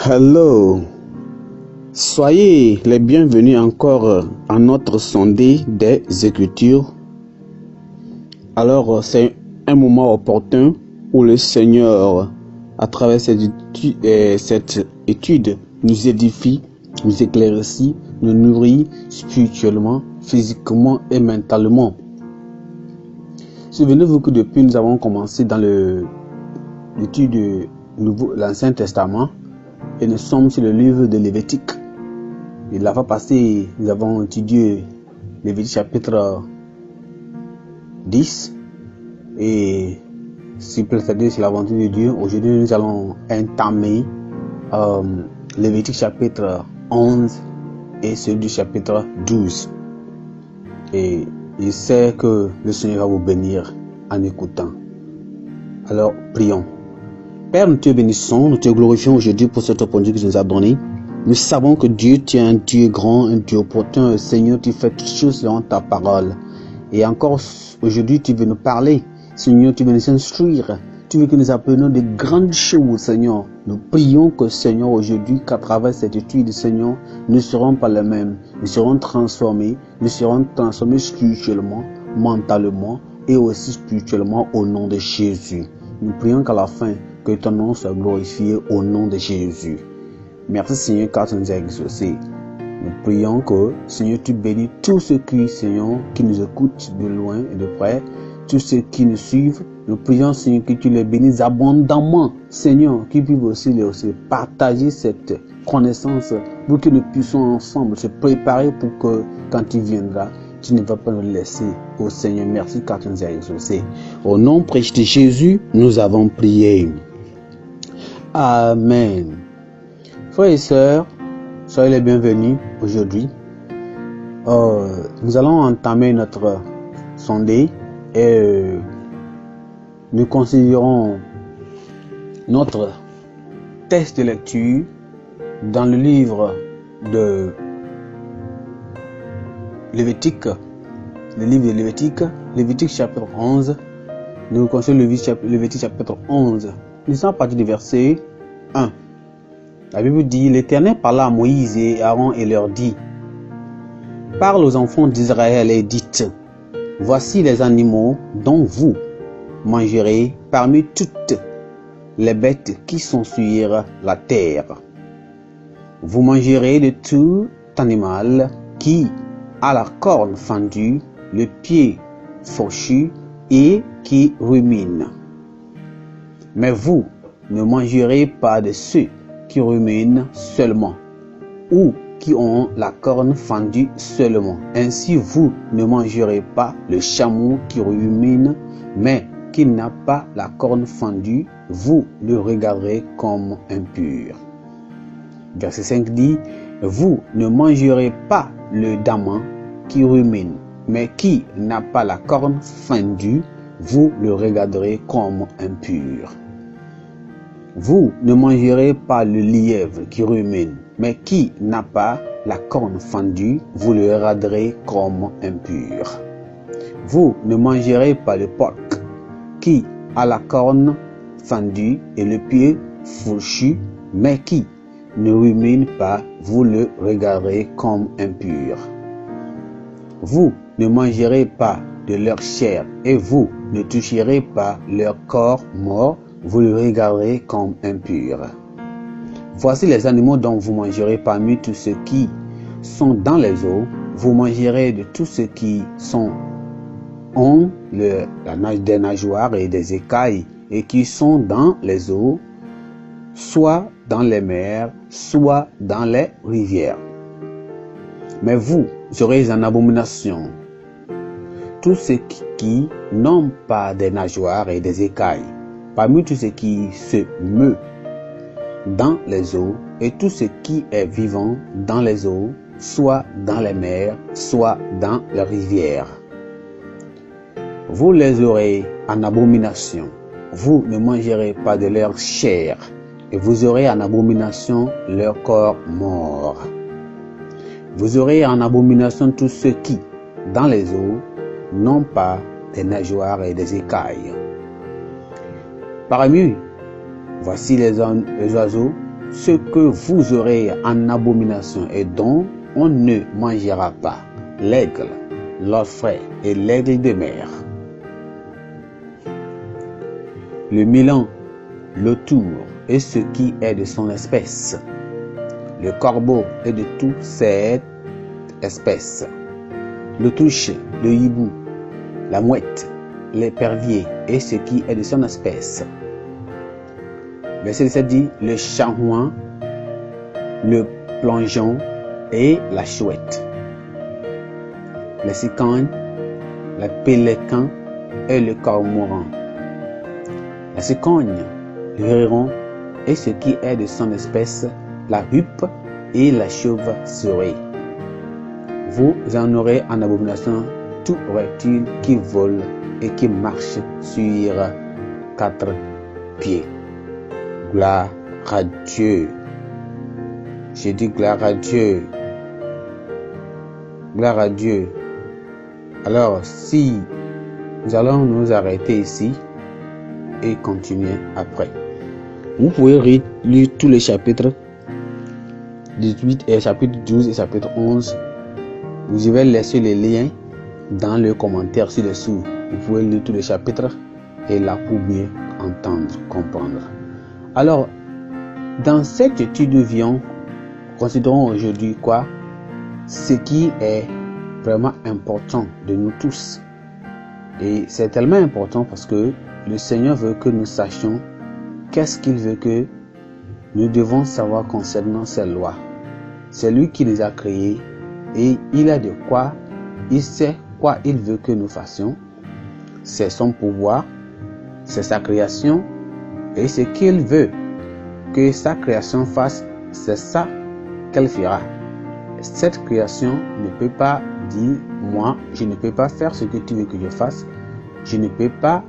Hello, soyez les bienvenus encore à notre sondée des Écritures. Alors, c'est un moment opportun où le Seigneur, à travers cette étude, nous édifie, nous éclaircit, nous nourrit spirituellement, physiquement et mentalement. Souvenez-vous que depuis nous avons commencé dans l'étude de l'Ancien Testament et nous sommes sur le livre de Lévitique. Et la fois passée, nous avons étudié Lévitique chapitre 10 et si précédé sur l'aventure de Dieu. Aujourd'hui, nous allons entamer Lévitique chapitre 11 et celui du chapitre 12. Et je sais que le Seigneur va vous bénir en écoutant. Alors, prions. Père, nous te bénissons, nous te glorifions aujourd'hui pour cette opportunité que tu nous as donnée. Nous savons que Dieu, tu es un Dieu grand, un Dieu opportun. Seigneur, tu fais toutes choses selon ta parole. Et encore aujourd'hui, tu veux nous parler. Seigneur, tu veux nous instruire. Tu veux que nous apprenions de grandes choses, Seigneur. Nous prions que, Seigneur, aujourd'hui, qu'à travers cette étude, Seigneur, nous ne serons pas les mêmes. Nous serons transformés spirituellement, mentalement et aussi spirituellement au nom de Jésus. Nous prions qu'à la fin, que ton nom soit glorifié au nom de Jésus. Merci, Seigneur, car tu nous as exaucés. Nous prions que, Seigneur, tu bénis tous ceux qui nous écoutent de loin et de près, tous ceux qui nous suivent. Nous prions, Seigneur, que tu les bénisses abondamment, Seigneur, qu'ils puissent aussi partager cette connaissance pour que nous puissions ensemble se préparer pour que, quand tu viendras, tu ne vas pas nous laisser. Oh Seigneur, merci car tu nous as exaucés. Au nom précieux de Jésus, nous avons prié. Amen. Frères et sœurs, soyez les bienvenus aujourd'hui. Nous allons entamer notre sondée et nous considérons notre texte de lecture dans le livre de Lévitique, Lévitique chapitre 11. Nous considérons Lévitique chapitre 11. Nous sommes partis du verset 1. La Bible dit: L'Éternel parla à Moïse et Aaron et leur dit: Parle aux enfants d'Israël et dites: Voici les animaux dont vous mangerez parmi toutes les bêtes qui sont sur la terre. Vous mangerez de tout animal qui a la corne fendue, le pied fourchu et qui rumine. Mais vous ne mangerez pas de ceux qui ruminent seulement, ou qui ont la corne fendue seulement. Ainsi vous ne mangerez pas le chameau qui rumine, mais qui n'a pas la corne fendue, vous le regarderez comme impur. Verset 5 dit: Vous ne mangerez pas le daman qui rumine, mais qui n'a pas la corne fendue, vous le regarderez comme impur. Vous ne mangerez pas le lièvre qui rumine, mais qui n'a pas la corne fendue, vous le regarderez comme impur. Vous ne mangerez pas le porc qui a la corne fendue et le pied fourchu, mais qui ne rumine pas, vous le regarderez comme impur. Vous ne mangerez pas de leur chair et vous ne toucherez pas leur corps mort, vous le regarderez comme impur. Voici les animaux dont vous mangerez parmi tous ceux qui sont dans les eaux. Vous mangerez de tous ceux qui ont des nageoires et des écailles et qui sont dans les eaux, soit dans les mers, soit dans les rivières. Mais vous serez en abomination tous ceux qui n'ont pas des nageoires et des écailles, parmi tous ceux qui se meuvent dans les eaux et tout ce qui est vivant dans les eaux, soit dans les mers, soit dans les rivières. Vous les aurez en abomination. Vous ne mangerez pas de leur chair, et vous aurez en abomination leur corps mort. Vous aurez en abomination tous ceux qui, dans les eaux, n'ont pas des nageoires et des écailles. Parmi voici les oiseaux ce que vous aurez en abomination et dont on ne mangera pas, l'aigle, l'orfraie et l'aigle de mer, le milan, le tour et ce qui est de son espèce, le corbeau et de toute cette espèce, l'autruche, le hibou, la mouette, l'épervier et ce qui est de son espèce. Verset 17 dit le chamois, le plongeon et la chouette, le cicagne, le pélécan et le cormoran, la cicogne, le héron et ce qui est de son espèce, la huppe et la chauve-souris. Vous en aurez en abomination tout reptile qui vole et qui marche sur 4 pieds. Gloire à Dieu. J'ai dit gloire à Dieu. Gloire à Dieu. Alors, si nous allons nous arrêter ici et continuer après. Vous pouvez lire tous les chapitres 18 et chapitre 12 et chapitre 11. Vous y vais laisser les liens dans le commentaire ci-dessous. Vous pouvez lire tous les chapitres et là pour mieux entendre, comprendre. Alors, dans cette étude vision, considérons aujourd'hui quoi? Ce qui est vraiment important de nous tous. Et c'est tellement important parce que le Seigneur veut que nous sachions qu'est-ce qu'il veut que nous devons savoir concernant ces lois. C'est lui qui les a créées et il a de quoi, il sait quoi il veut que nous fassions. C'est son pouvoir, c'est sa création et ce qu'il veut que sa création fasse, c'est ça qu'elle fera. Cette création ne peut pas dire, moi, je ne peux pas faire ce que tu veux que je fasse. Je ne peux pas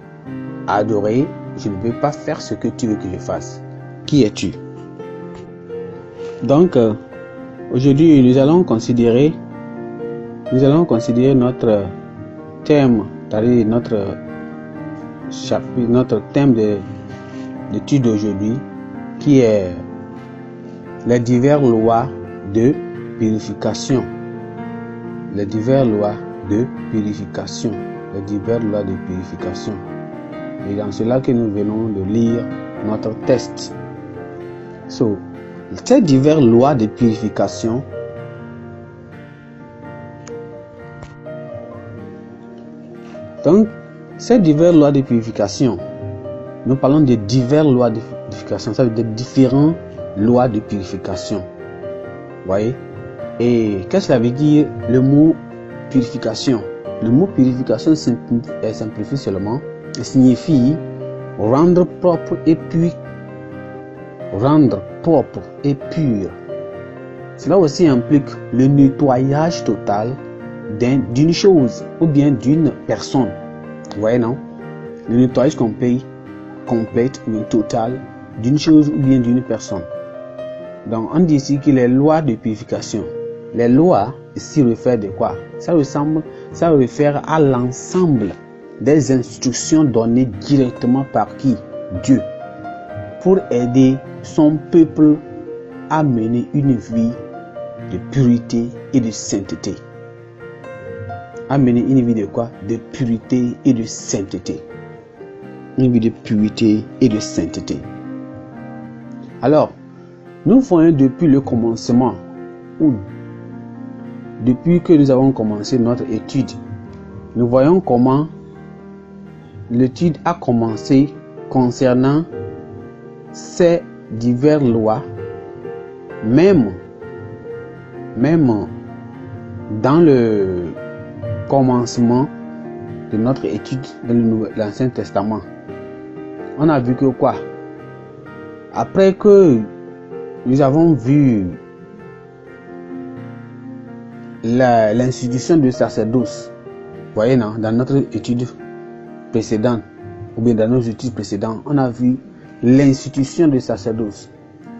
adorer, je ne peux pas faire ce que tu veux que je fasse. Qui es-tu? Donc, aujourd'hui, nous allons considérer notre thème, c'est-à-dire notre chapitre, notre thème d'étude d'aujourd'hui, qui est les diverses lois de purification. Les diverses lois de purification. Les diverses lois de purification. Et dans cela que nous venons de lire notre texte. Ces diverses lois de purification donc, ces diverses lois de purification, nous parlons de diverses lois de purification, ça veut dire différentes lois de purification. Vous voyez? Et qu'est-ce que ça veut dire le mot purification? Le mot purification simplifie seulement, signifie rendre propre et pur. Rendre propre et pur. Cela aussi implique le nettoyage total d'une chose ou bien d'une personne. Vous voyez, non? Le nettoyage complète ou total d'une chose ou bien d'une personne. Donc, on dit ici que les lois de purification. Les lois, ici, réfèrent de quoi? Ça réfère à l'ensemble des instructions données directement par qui? Dieu. Pour aider son peuple à mener une vie de pureté et de sainteté. À mener une vie de quoi? De pureté et de sainteté. Une vie de pureté et de sainteté. Alors, nous voyons depuis le commencement, ou depuis que nous avons commencé notre étude, nous voyons comment l'étude a commencé concernant ces diverses lois, même dans le commencement de notre étude de l'Ancien Testament. On a vu que quoi? Après que nous avons vu l'institution du sacerdoce, vous voyez, non, dans notre étude précédente, ou bien dans nos études précédentes, on a vu l'institution du sacerdoce.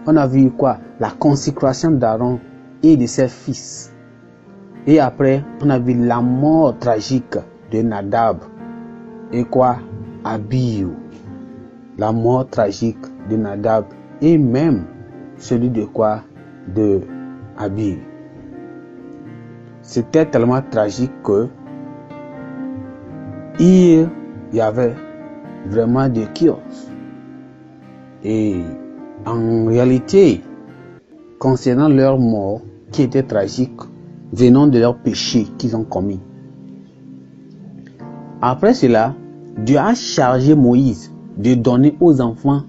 On a vu quoi? La consécration d'Aaron et de ses fils. Et après, on a vu la mort tragique de Nadab et quoi? Abihu. La mort tragique de Nadab et même celui de quoi? De Habile. C'était tellement tragique que il y avait vraiment des chaos. Et en réalité, concernant leur mort, qui était tragique, venant de leur péché qu'ils ont commis. Après cela, Dieu a chargé Moïse de donner aux enfants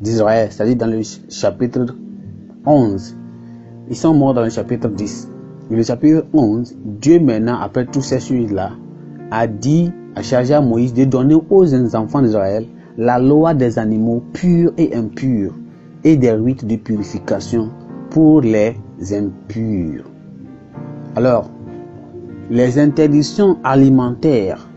d'Israël, c'est-à-dire dans le chapitre 11. Ils sont morts dans le chapitre 10. Dans le chapitre 11, Dieu maintenant, après toutes ces choses-là, a chargé à Moïse de donner aux enfants d'Israël la loi des animaux purs et impurs et des rites de purification pour les impurs. Alors, les interdictions alimentaires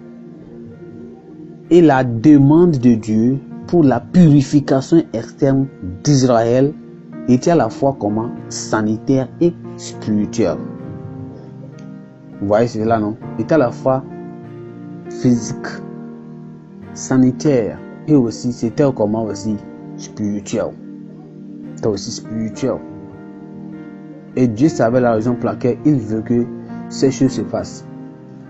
et la demande de Dieu pour la purification externe d'Israël était à la fois comment? Sanitaire et spirituel. Vous voyez cela, non? Était à la fois physique, sanitaire et aussi c'était comment aussi spirituel. C'était aussi spirituel. Et Dieu savait la raison pour laquelle il veut que ces choses se fassent.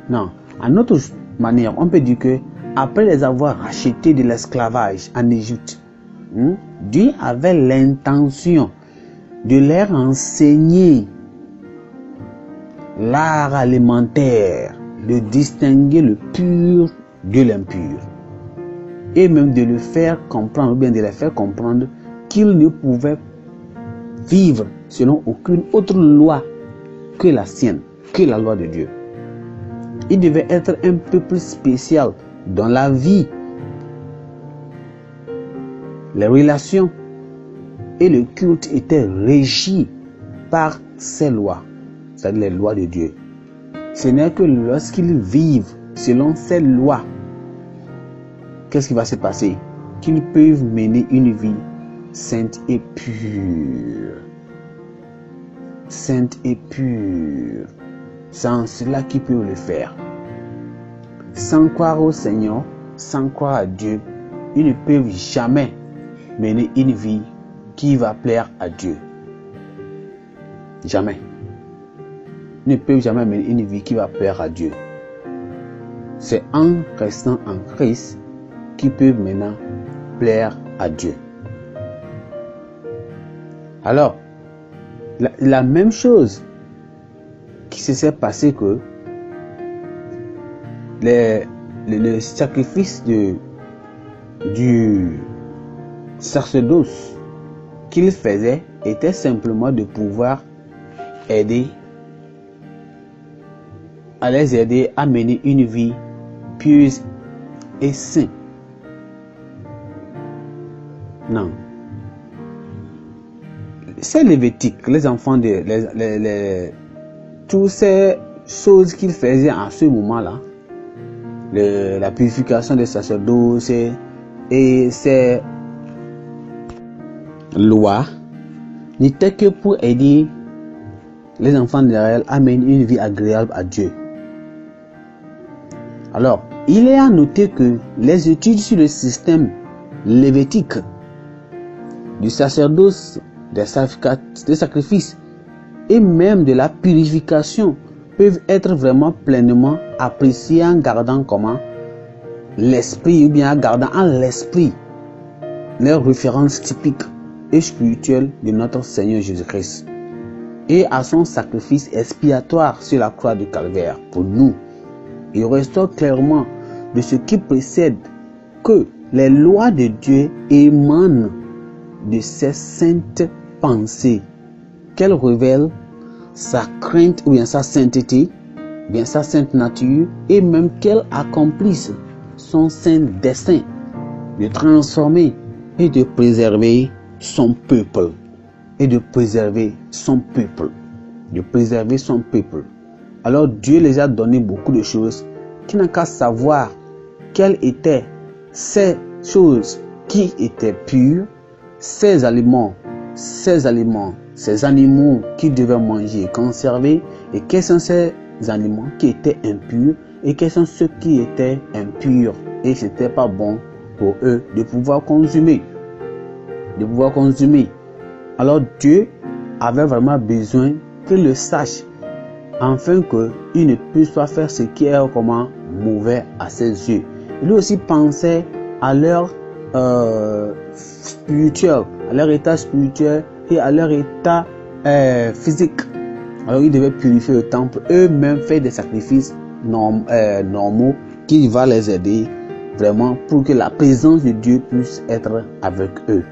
Non, en autre manière, on peut dire que après les avoir rachetés de l'esclavage en Égypte, Dieu avait l'intention de leur enseigner l'art alimentaire, de distinguer le pur de l'impur, et même de le faire comprendre, ou bien de les faire comprendre qu'ils ne pouvaient vivre selon aucune autre loi que la sienne, que la loi de Dieu. Il devait être un peu plus spécial dans la vie, les relations et le culte étaient régis par ces lois, c'est-à-dire les lois de Dieu. Ce n'est que lorsqu'ils vivent selon ces lois, qu'est-ce qui va se passer? Qu'ils peuvent mener une vie sainte et pure. Sainte et pure. C'est en cela qu'ils peuvent le faire. Sans croire au Seigneur, sans croire à Dieu, ils ne peuvent jamais mener une vie qui va plaire à Dieu. Jamais. Ils ne peuvent jamais mener une vie qui va plaire à Dieu. C'est en restant en Christ qu'ils peuvent maintenant plaire à Dieu. Alors, la même chose qui s'est passé que le sacrifice du sacerdoce qu'il faisait était simplement de pouvoir aider, à les aider à mener une vie pieuse et sainte. Non. C'est Lévitique, les enfants toutes ces choses qu'ils faisaient en ce moment-là, la purification des sacerdoces et ces lois, n'étaient que pour aider les enfants d'Israël à mener une vie agréable à Dieu. Alors, il est à noter que les études sur le système lévitique du sacerdoce, des sacrifices et même de la purification peuvent être vraiment pleinement appréciés en gardant comment l'esprit, ou bien en gardant en l'esprit les références typiques et spirituelles de notre Seigneur Jésus-Christ et à son sacrifice expiatoire sur la croix du Calvaire pour nous. Il ressort clairement de ce qui précède que les lois de Dieu émanent de ces saintes pensées qu'elles révèlent sa crainte ou bien sa sainteté, bien sa sainte nature, et même qu'elles accomplissent son saint dessein de transformer et de préserver son peuple. Et de préserver son peuple. De préserver son peuple. Alors Dieu les a donné beaucoup de choses qui n'ont qu'à savoir quelles étaient ces choses qui étaient pures, ces aliments, ces animaux qu'ils devaient manger et conserver, et quels sont ces animaux qui étaient impurs et quels sont ceux qui étaient impurs et ce n'était pas bon pour eux de pouvoir consommer. Alors Dieu avait vraiment besoin qu'il le sache, afin qu'il ne puisse pas faire ce qui est comment mauvais à ses yeux. Il aussi pensait à leur spirituel, à leur état spirituel et à leur état physique. Alors ils devaient purifier le temple, eux-mêmes faire des sacrifices normaux qui va les aider vraiment pour que la présence de Dieu puisse être avec eux.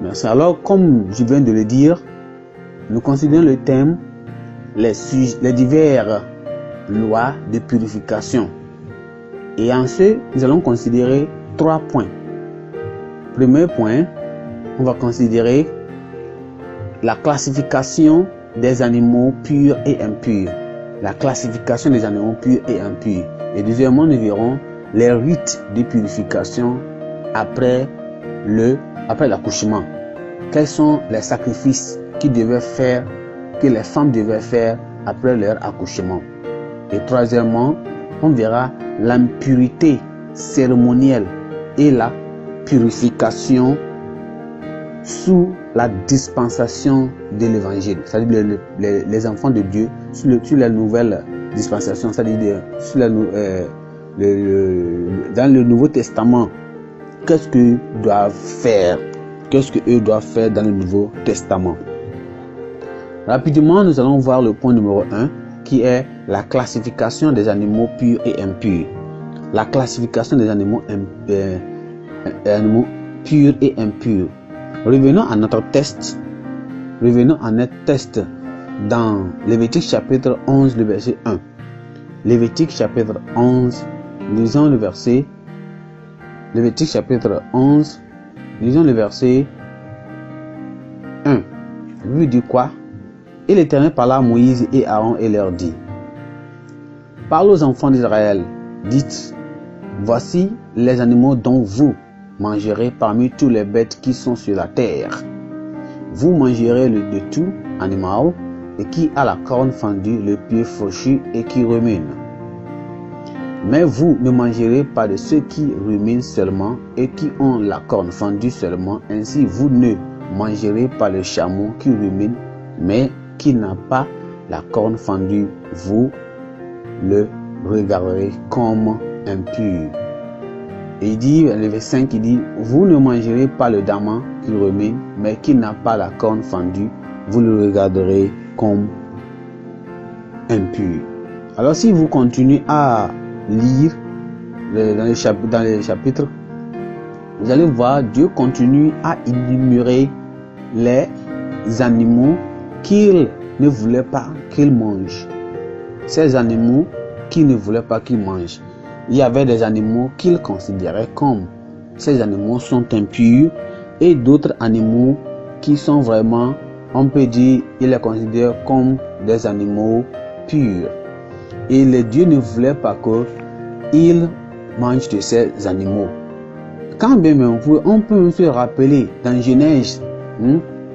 Merci. Alors comme je viens de le dire, nous considérons le thème les diverses lois de purification. Et en ce, nous allons considérer 3 points. Premier point, on va considérer la classification des animaux purs et impurs. La classification des animaux purs et impurs. Et deuxièmement, nous verrons les rites de purification après l'accouchement. Quels sont les sacrifices que les femmes devaient faire après leur accouchement. Et troisièmement, on verra l'impurité cérémonielle et la purification sous la dispensation de l'évangile, c'est-à-dire les enfants de Dieu sous la nouvelle dispensation, c'est-à-dire dans le Nouveau Testament. Qu'est-ce qu'eux doivent faire? Qu'est-ce qu'eux doivent faire dans le Nouveau Testament? Rapidement, nous allons voir le point numéro 1 qui est la classification des animaux purs et impurs. La classification des animaux purs et impurs. Revenons à notre test. Dans Lévitique chapitre 11, le verset 1. Lévitique chapitre 11, lisons le verset. Lévitique chapitre 11, lisons le verset 1. Lui dit quoi? Et l'Éternel parla à Moïse et Aaron et leur dit: parle aux enfants d'Israël, dites: voici les animaux dont vous mangerez parmi tous les bêtes qui sont sur la terre. Vous mangerez de tout animal et qui a la corne fendue, le pied fauchu et qui rumine. Mais vous ne mangerez pas de ceux qui ruminent seulement et qui ont la corne fendue seulement. Ainsi vous ne mangerez pas le chameau qui rumine, mais qui n'a pas la corne fendue. Vous le regarderez comme impur. Et il dit, le verset 5, il dit: vous ne mangerez pas le daman qui rumine, mais qui n'a pas la corne fendue. Vous le regarderez comme impur. Alors si vous continuez à lire dans les chapitres, vous allez voir Dieu continue à énumérer les animaux qu'il ne voulait pas qu'ils mangent. Ces animaux qu'il ne voulait pas qu'ils mangent. Il y avait des animaux qu'il considérait comme ces animaux sont impurs et d'autres animaux qui sont vraiment, on peut dire, il les considère comme des animaux purs. Et les dieux ne voulaient pas qu'ils mangent de ces animaux. Quand bien même, on peut se rappeler dans Genèse,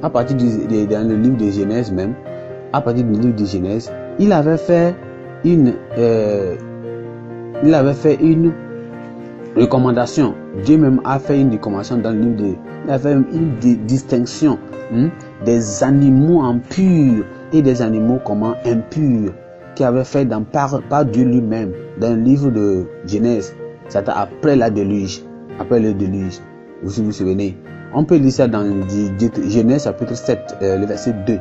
à partir dans le livre de Genèse même, à partir du livre de Genèse, il avait fait une recommandation. Dieu même a fait une recommandation dans le livre il a fait une distinction des animaux impurs et des animaux impurs qui avait fait par Dieu lui-même dans le livre de Genèse. C'était après le déluge. Si vous vous souvenez. On peut lire ça dans Genèse chapitre 7, le verset 2.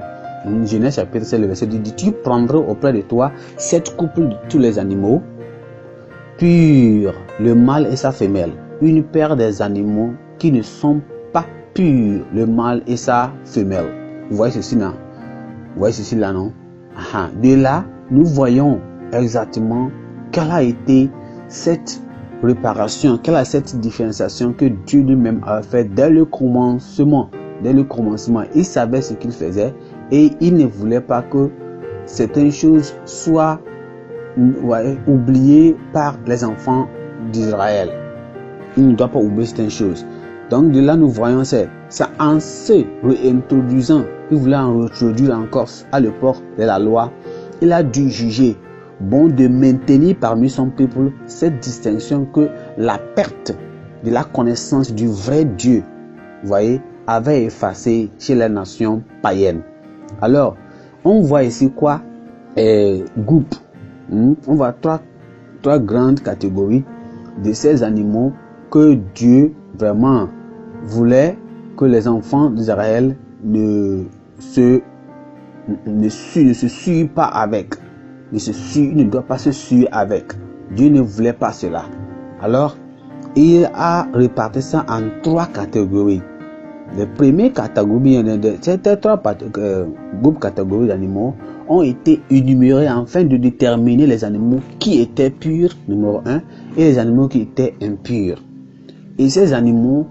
Genèse chapitre 7, le verset 2 dit: tu prendras auprès de toi 7 couples de tous les animaux purs, le mâle et sa femelle, une paire des animaux qui ne sont pas purs, le mâle et sa femelle. Vous voyez ceci là? Vous voyez ceci là, non? De là, nous voyons exactement quelle a été cette préparation, quelle est cette différenciation que Dieu lui-même a fait dès le commencement. Il savait ce qu'il faisait et il ne voulait pas que certaines choses soient oubliées par les enfants d'Israël. Il ne doit pas oublier certaines choses. Donc de là nous voyons c'est en se réintroduisant, il voulait en réintroduire encore à l'époque de la loi. Il a dû juger bon de maintenir parmi son peuple cette distinction que la perte de la connaissance du vrai Dieu, vous voyez, avait effacé chez les nations païennes. Alors, on voit ici quoi? Groupe. On voit trois grandes catégories de ces animaux que Dieu vraiment voulait que les enfants d'Israël ne se suivent pas avec. Il ne doit pas se suivre avec. Dieu ne voulait pas cela. Alors, il a réparti ça en 3 catégories. Les premières catégories, ces 3 groupes catégories d'animaux ont été énumérés afin de déterminer les animaux qui étaient purs, numéro 1, et les animaux qui étaient impurs. Et ces animaux,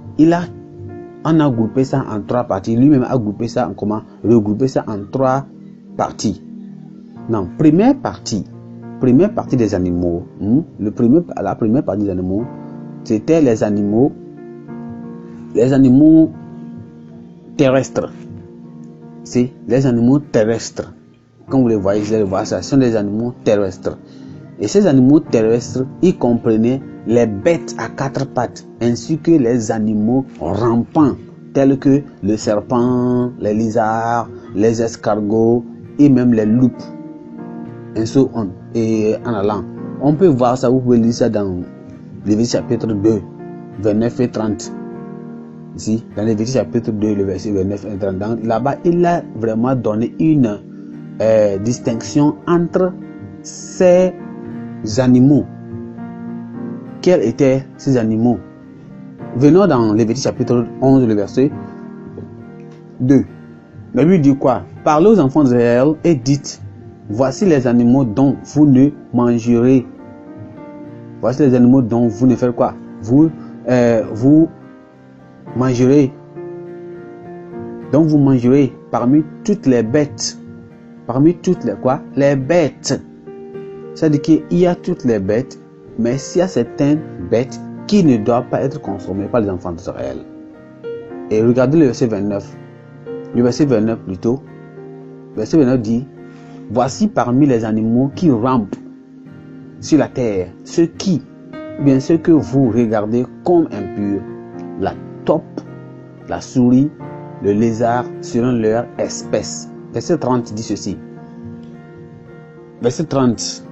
on a groupé ça en 3 parties. Lui-même a groupé ça en comment? Regroupé ça en 3 parties. Non, première partie des animaux. La première partie des animaux, c'était les animaux terrestres. C'est les animaux terrestres. Comme vous les voyez, ce sont des animaux terrestres. Et ces animaux terrestres, ils comprenaient les bêtes à 4 pattes, ainsi que les animaux rampants, tels que le serpent, les lézards, les escargots et même les loupes. Et so on. Et en allant. On peut voir ça, vous pouvez lire ça dans Lévitique chapitre 2, 29 et 30. Ici, dans Lévitique chapitre 2, le verset 29 et 30. Là-bas, il a vraiment donné une distinction entre ces animaux. Quels étaient ces animaux? Venons dans Lévitique chapitre 11, le verset 2. La Bible dit quoi? Parlez aux enfants d'Israël et dites: voici les animaux dont vous ne mangerez. Voici les animaux dont vous ne faites quoi? Vous mangerez. Donc vous mangerez parmi toutes les bêtes. Parmi toutes les quoi? Les bêtes. C'est-à-dire qu'il y a toutes les bêtes, mais s'il y a certaines bêtes qui ne doivent pas être consommées par les enfants d'Israël. Et regardez le verset 29. Le verset 29 plutôt. Le verset 29 dit: voici parmi les animaux qui rampent sur la terre, ceux que vous regardez comme impurs, la taupe, la souris, le lézard, selon leur espèce. Verset 30 dit ceci. Verset 30,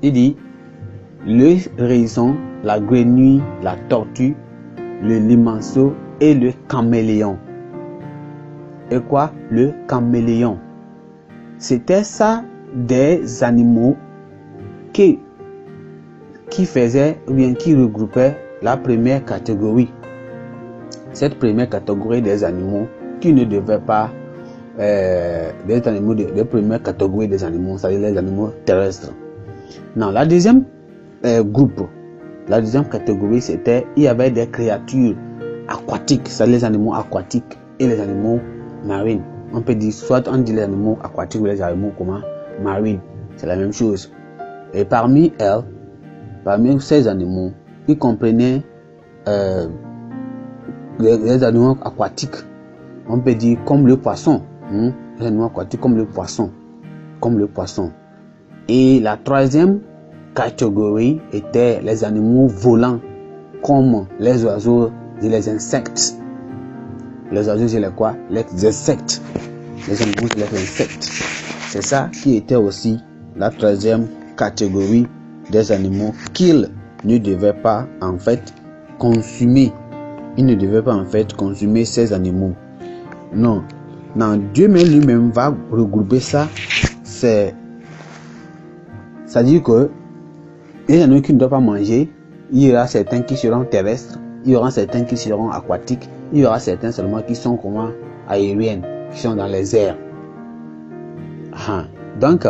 il dit: le hérisson, la grenouille, la tortue, le limaceau et le caméléon. Et quoi? Le caméléon. C'était ça des animaux qui faisaient ou bien qui regroupaient la première catégorie. Cette première catégorie des animaux qui ne devaient pas des animaux de première catégorie des animaux, c'est-à-dire les animaux terrestres. Non, la deuxième la deuxième catégorie, c'était il y avait des créatures aquatiques, c'est-à-dire les animaux aquatiques et les animaux marines. On peut dire, soit on dit les animaux aquatiques ou les animaux marines, c'est la même chose. Et parmi ces animaux, ils comprenaient les animaux aquatiques. On peut dire comme le poisson. Les animaux aquatiques comme le poisson. Et la troisième catégorie était les animaux volants, comme les oiseaux et les insectes. Les oiseaux, c'est quoi? Les insectes. Les animaux, c'est les insectes. C'est ça qui était aussi la troisième catégorie des animaux qu'ils ne devaient pas en fait consommer. Ils ne devaient pas en fait consommer ces animaux. Non, Dieu lui-même va regrouper ça. C'est-à-dire que les animaux qui ne doivent pas manger, il y aura certains qui seront terrestres, il y aura certains qui seront aquatiques, il y aura certains seulement qui sont aériennes, qui sont dans les airs. Donc,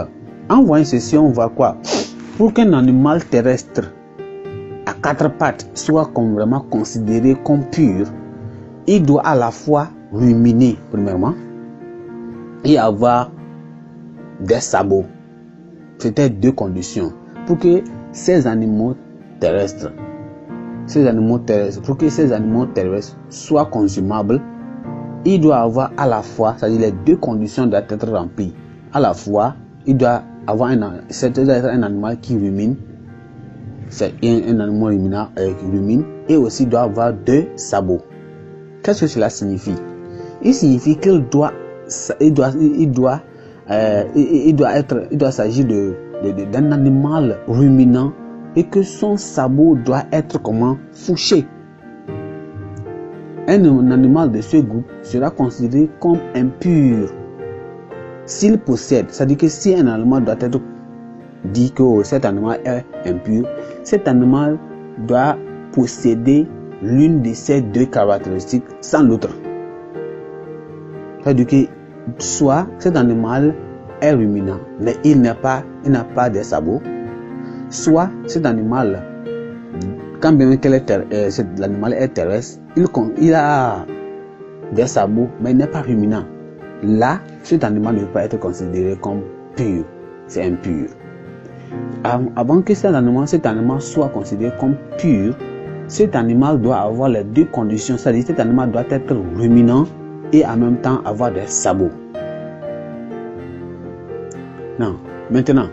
en voyant ceci, on voit quoi? Pour qu'un animal terrestre à 4 pattes soit vraiment considéré comme pur, il doit à la fois ruminer, premièrement, et avoir des sabots. C'était 2 conditions. Pour que ces animaux terrestres, pour que ces animaux terrestres soient consommables, il doit avoir à la fois, c'est-à-dire les 2 conditions doivent être remplies. À la fois, il doit avoir un animal qui rumine, c'est un animal ruminant qui rumine, et aussi doit avoir 2 sabots. Qu'est-ce que cela signifie? il signifie qu'il doit s'agir d'un animal ruminant et que son sabot doit être comment fauché. Un animal de ce groupe sera considéré comme impur s'il possède, c'est-à-dire que si un animal doit être dit que cet animal est impur, cet animal doit posséder l'une de ces deux caractéristiques sans l'autre. C'est-à-dire que soit cet animal est ruminant, mais il n'a pas de sabots, soit cet animal, quand bien l'animal est terrestre, il a des sabots, mais il n'est pas ruminant. Là, cet animal ne peut pas être considéré comme pur, c'est impur. Avant que cet animal soit considéré comme pur, cet animal doit avoir les deux conditions, c'est-à-dire cet animal doit être ruminant et en même temps avoir des sabots. Non. Maintenant,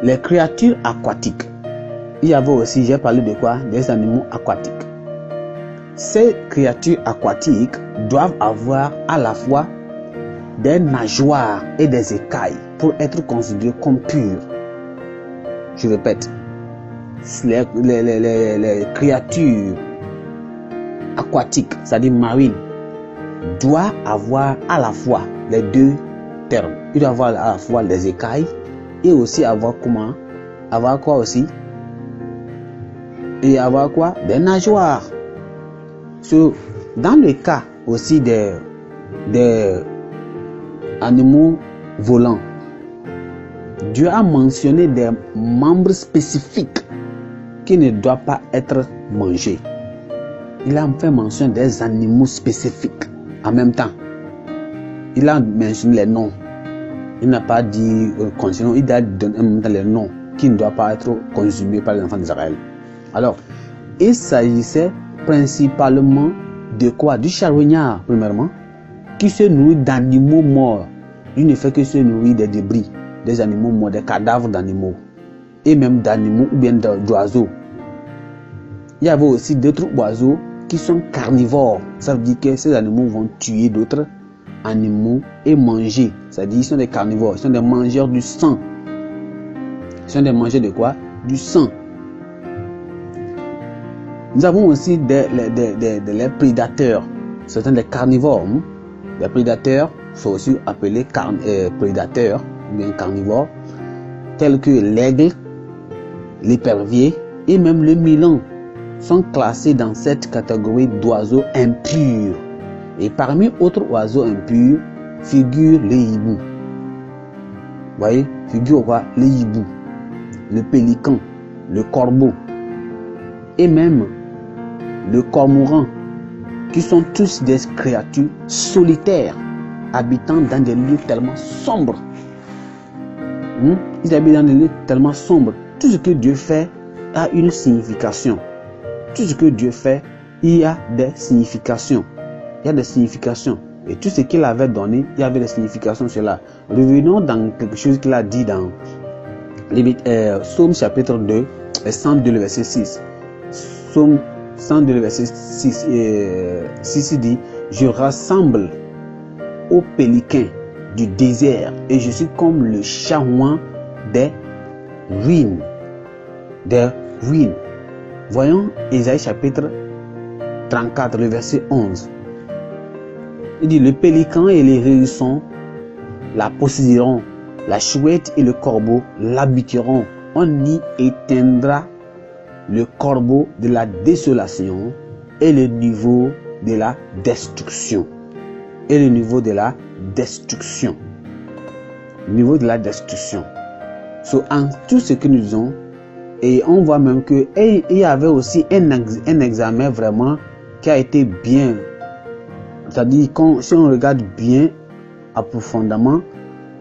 les créatures aquatiques. Il y avait aussi, j'ai parlé de quoi? Des animaux aquatiques. Ces créatures aquatiques doivent avoir à la fois des nageoires et des écailles pour être considérées comme pures. Je répète, les créatures aquatiques, c'est-à-dire marines, doivent avoir à la fois les deux termes. Il doit avoir à la fois les écailles et aussi avoir comment? Avoir quoi aussi? Et avoir quoi? Des nageoires. Dans le cas aussi des animaux volants, Dieu a mentionné des membres spécifiques qui ne doivent pas être mangés. Il a fait mention des animaux spécifiques en même temps. Il a mentionné les noms. Il n'a pas dit continuons, il a donné en même temps les noms qui ne doivent pas être consumés par les enfants d'Israël. Alors, il s'agissait principalement de quoi? Du charognard, premièrement, qui se nourrit d'animaux morts. Il ne fait que se nourrir des débris, des animaux morts, des cadavres d'animaux, et même d'animaux ou bien d'oiseaux. Il y avait aussi d'autres oiseaux qui sont carnivores. Ça veut dire que ces animaux vont tuer d'autres animaux et manger. C'est-à-dire qu'ils sont des carnivores, ils sont des mangeurs du sang. Ils sont des mangeurs de quoi? Du sang. Nous avons aussi les prédateurs. Certains des carnivores. Les prédateurs sont aussi appelés prédateurs, bien carnivores, tels que l'aigle, l'épervier et même le milan sont classés dans cette catégorie d'oiseaux impurs. Et parmi autres oiseaux impurs figurent les hiboux. Vous voyez, figure quoi? Les hiboux, le pélican, le corbeau et même le cormoran, qui sont tous des créatures solitaires habitant dans des lieux tellement sombres. Ils habitent dans des lieux tellement sombres. Tout ce que Dieu fait a une signification. Tout ce que Dieu fait, il y a des significations. Il y a des significations. Et tout ce qu'il avait donné, il y avait des significations sur cela. Revenons dans quelque chose qu'il a dit dans Psaume chapitre 2, 102, le verset 6. Psaume 102, le verset 6, il dit: je rassemble aux pélicans du désert et je suis comme le chamois des ruines. Voyons Ésaïe chapitre 34, le verset 11. Il dit: le pélican et les hérissons la posséderont, la chouette et le corbeau l'habiteront. On y éteindra le corbeau de la désolation et le niveau de la destruction. Et le niveau de la destruction. Le niveau de la destruction. En tout ce que nous disons, et on voit même qu'il y avait aussi un examen vraiment qui a été bien. C'est-à-dire, si on regarde bien, approfondément,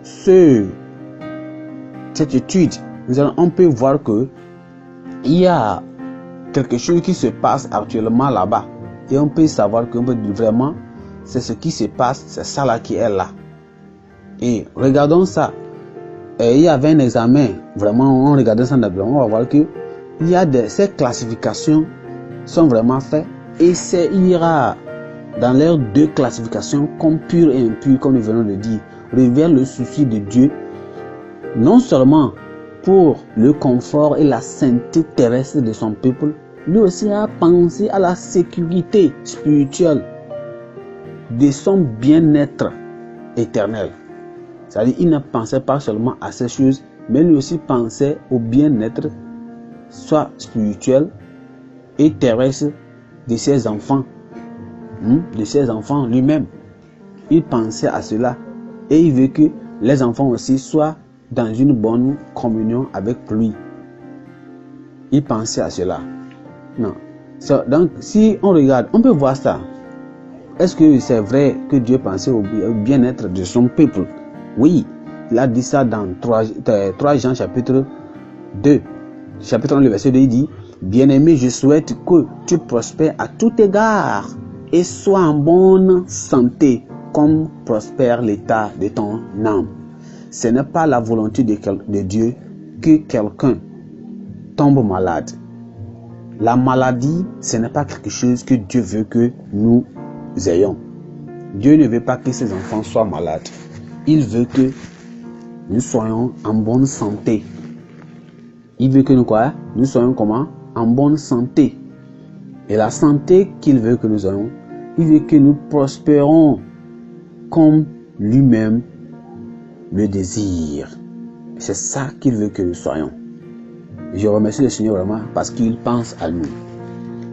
cette étude, on peut voir que il y a quelque chose qui se passe actuellement là-bas. Et on peut savoir que vraiment, c'est ce qui se passe, c'est ça là qui est là. Et regardons ça. Et il y avait un examen, vraiment, en regardant ça, on va voir que ces classifications sont vraiment faites. Et il y aura dans leurs deux classifications, comme pur et impur, comme nous venons de dire, révèlent le souci de Dieu, non seulement pour le confort et la sainteté terrestre de son peuple, lui aussi a pensé à la sécurité spirituelle de son bien-être éternel. C'est-à-dire, il ne pensait pas seulement à ces choses, mais lui aussi pensait au bien-être, soit spirituel et terrestre, de ses enfants, de ses enfants lui-même. Il pensait à cela et il veut que les enfants aussi soient dans une bonne communion avec lui. Il pensait à cela. Non. Donc, si on regarde, on peut voir ça. Est-ce que c'est vrai que Dieu pensait au bien-être de son peuple? Oui, il a dit ça dans 3 Jean chapitre 2. Chapitre 1, le verset 2, il dit: Bien-aimé, je souhaite que tu prospères à tout égard et sois en bonne santé, comme prospère l'état de ton âme. Ce n'est pas la volonté de Dieu que quelqu'un tombe malade. La maladie, ce n'est pas quelque chose que Dieu veut que nous ayons. Dieu ne veut pas que ses enfants soient malades. Il veut que nous soyons en bonne santé. Il veut que nous quoi? Nous soyons comment? En bonne santé. Et la santé qu'il veut que nous ayons, il veut que nous prospérons comme lui-même le désire. C'est ça qu'il veut que nous soyons. Et je remercie le Seigneur vraiment parce qu'il pense à nous.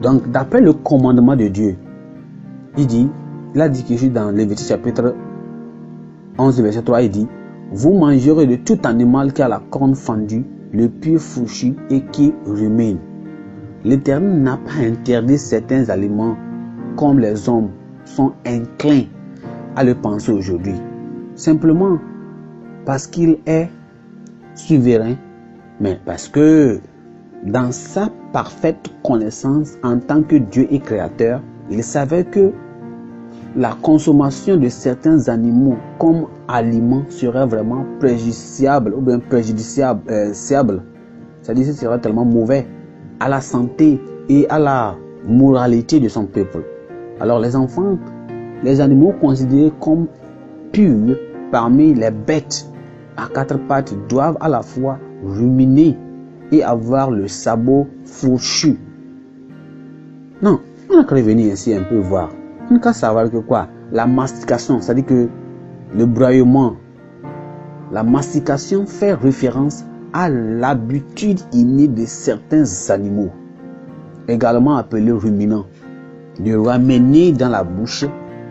Donc, d'après le commandement de Dieu, il a dit que dans Lévitique chapitre 11, verset 3, il dit: Vous mangerez de tout animal qui a la corne fendue, le pied fourchu et qui rumine. L'Éternel n'a pas interdit certains aliments comme les hommes sont inclins à le penser aujourd'hui. Simplement parce qu'il est souverain, mais parce que dans sa parfaite connaissance en tant que Dieu et créateur, il savait que la consommation de certains animaux comme aliments serait vraiment préjudiciable ou bien préjudiciable, c'est-à-dire que ce serait tellement mauvais à la santé et à la moralité de son peuple. Alors les enfants, les animaux considérés comme purs parmi les bêtes à 4 pattes doivent à la fois ruminer et avoir le sabot fourchu. Non, on a qu'à revenir ici un peu voir. On a qu'à savoir que quoi? La mastication, c'est-à-dire que le braillement, la mastication fait référence à l'habitude innée de certains animaux, également appelés ruminants, de ramener dans la bouche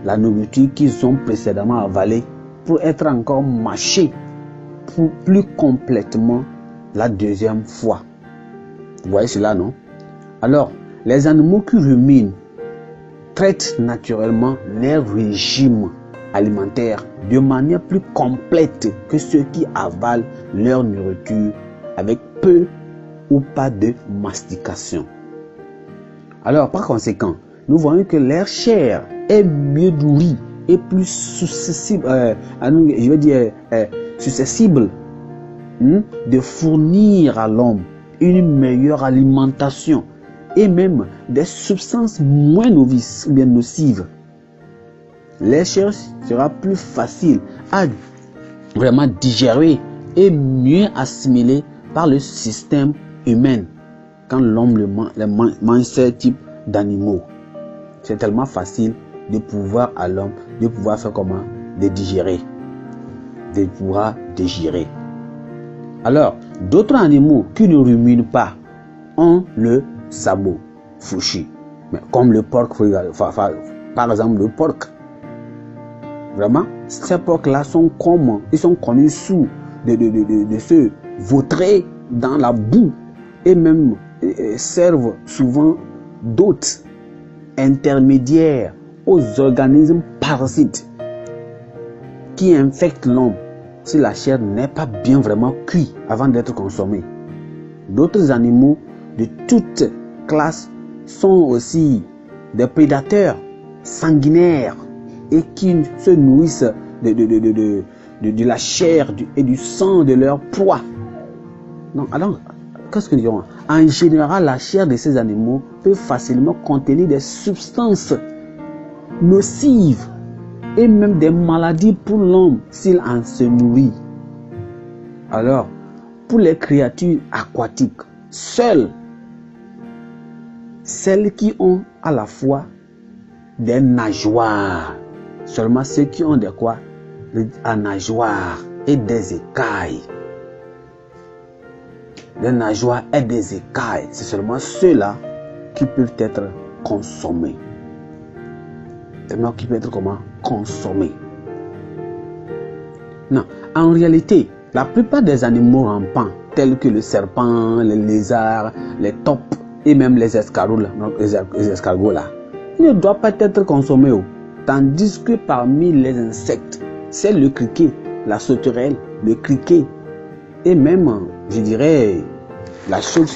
la nourriture qu'ils ont précédemment avalée pour être encore mâchée pour plus complètement la deuxième fois. Vous voyez cela, non? Alors, les animaux qui ruminent traitent naturellement leur régime alimentaire de manière plus complète que ceux qui avalent leur nourriture avec peu ou pas de mastication. Alors, par conséquent, nous voyons que leur chair est mieux nourrie et plus susceptible, susceptible de fournir à l'homme une meilleure alimentation et même des substances moins nocives. Les chair sera plus facile à vraiment digérer et mieux assimilée par le système humain quand l'homme mange ce type d'animaux. C'est tellement facile de pouvoir à l'homme de pouvoir faire comment? De digérer. De pouvoir digérer. Alors, d'autres animaux qui ne ruminent pas ont le sabot fourchu. Mais comme le porc, par exemple le porc. Vraiment, ces porcs-là sont comme, ils sont connus sous de se vautrer dans la boue et même servent souvent d'hôtes intermédiaires aux organismes parasites qui infectent l'homme si la chair n'est pas bien vraiment cuite avant d'être consommée. D'autres animaux de toutes classes sont aussi des prédateurs sanguinaires et qui se nourrissent de la chair et du sang de leur proie. Donc, alors, qu'est-ce que nous disons? En général, la chair de ces animaux peut facilement contenir des substances nocives et même des maladies pour l'homme s'il en se nourrit. Alors, pour les créatures aquatiques, seules celles qui ont à la fois des nageoires, seulement ceux qui ont des quoi? Des nageoires et des écailles. Des nageoires et des écailles, c'est seulement ceux-là qui peuvent être consommés. Seulement qui peuvent être comment? Consommés. Non, en réalité, la plupart des animaux rampants, tels que le serpent, les lézards, les taupes et même les escargots là, ils ne doivent pas être consommés. Tandis que parmi les insectes, c'est le criquet, la sauterelle, le criquet et même, je dirais, la chauve,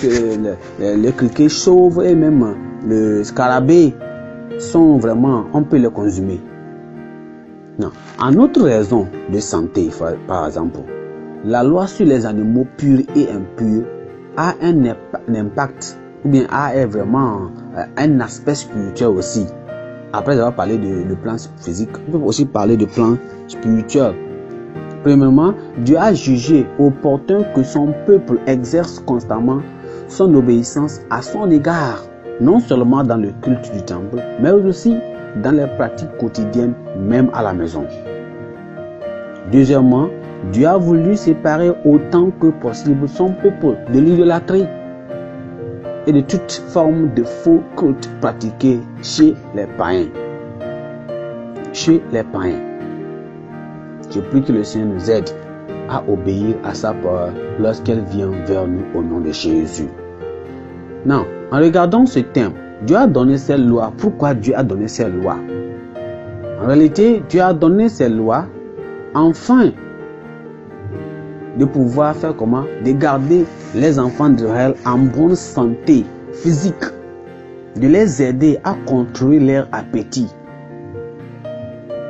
le criquet chauve et même le scarabée sont vraiment, on peut les consommer. Non. En autre raison de santé, par exemple, la loi sur les animaux purs et impurs a un impact, ou bien a vraiment un aspect spirituel aussi. Après avoir parlé de plan physique, on peut aussi parler de plan spirituel. Premièrement, Dieu a jugé opportun que son peuple exerce constamment son obéissance à son égard, non seulement dans le culte du temple, mais aussi dans les pratiques quotidiennes, même à la maison. Deuxièmement, Dieu a voulu séparer autant que possible son peuple de l'idolâtrie et de toute forme de faux culte pratiqué chez les païens. Chez les païens. Je prie que le Seigneur nous aide à obéir à sa parole lorsqu'elle vient vers nous au nom de Jésus. Non, en regardant ce thème, Dieu a donné ces lois. Pourquoi Dieu a donné ces lois? En réalité, Dieu a donné ces lois afin de pouvoir faire comment? De garder les enfants d'Israël en bonne santé physique, de les aider à contrôler leur appétit,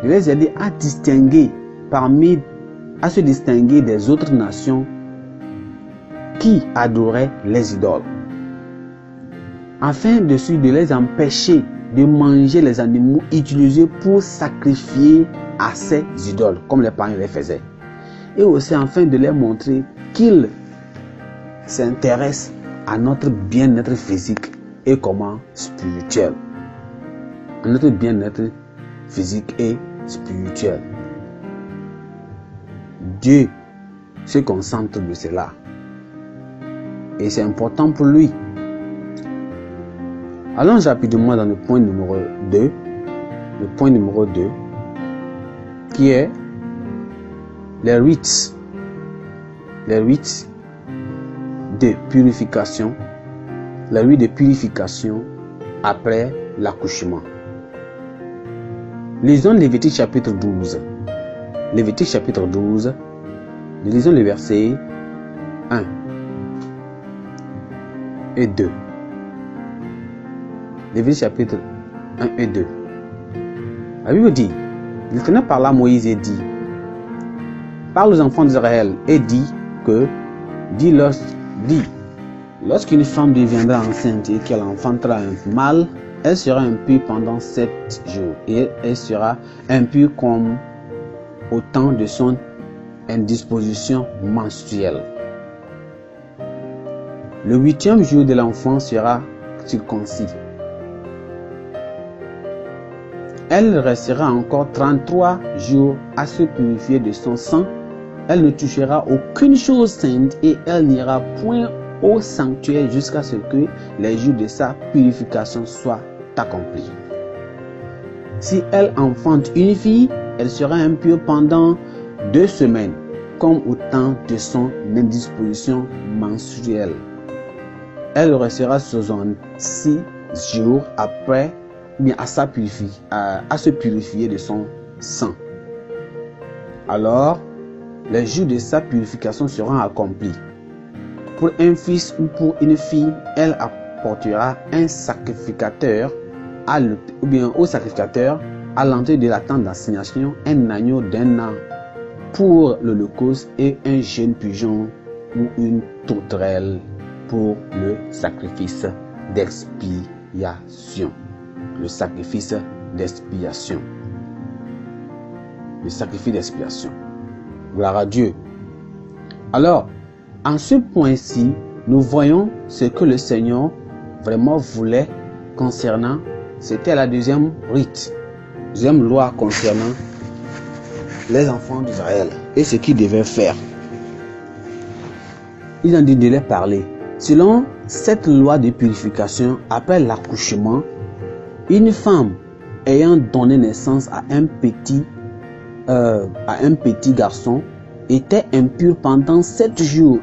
de les aider à se distinguer des autres nations qui adoraient les idoles, afin de les empêcher de manger les animaux utilisés pour sacrifier à ces idoles, comme les païens les faisaient. Et aussi afin de leur montrer qu'ils s'intéressent à notre bien-être physique et comment spirituel. À notre bien-être physique et spirituel. Dieu se concentre de cela. Et c'est important pour lui. Allons rapidement dans le point numéro 2. Le point numéro 2 qui est les rites de purification, les rites de purification après l'accouchement. Lisons Lévitique chapitre 12. Lévitique chapitre 12, lisons les versets 1 et 2. Lévitique chapitre 1 et 2. La Bible dit, l'Éternel parla à Moïse et dit, parle aux enfants d'Israël et dit lorsqu'une femme deviendra enceinte et qu'elle enfantera un mâle, elle sera impure pendant 7 jours et elle sera impure comme au temps de son indisposition menstruelle. Le 8e jour de l'enfant sera circoncis. Elle restera encore 33 jours à se purifier de son sang. Elle ne touchera aucune chose sainte et elle n'ira point au sanctuaire jusqu'à ce que les jours de sa purification soient accomplis. Si elle enfante une fille, elle sera impure pendant 2 semaines, comme au temps de son indisposition menstruelle. Elle restera 66 jours après, bien à se purifier de son sang. Alors, les jours de sa purification seront accomplis. Pour un fils ou pour une fille, elle apportera un sacrificateur au sacrificateur à l'entrée de la tente d'assignation un agneau d'1 an pour l'holocauste et un jeune pigeon ou une tourterelle pour le sacrifice d'expiation. Le sacrifice d'expiation. Le sacrifice d'expiation. Gloire à Dieu. Alors, en ce point-ci, nous voyons ce que le Seigneur vraiment voulait concernant, c'était la deuxième rite, deuxième loi concernant les enfants d'Israël et ce qu'ils devaient faire. Il en dit de les parler. Selon cette loi de purification, après l'accouchement, une femme ayant donné naissance à un petit garçon était impure pendant 7 jours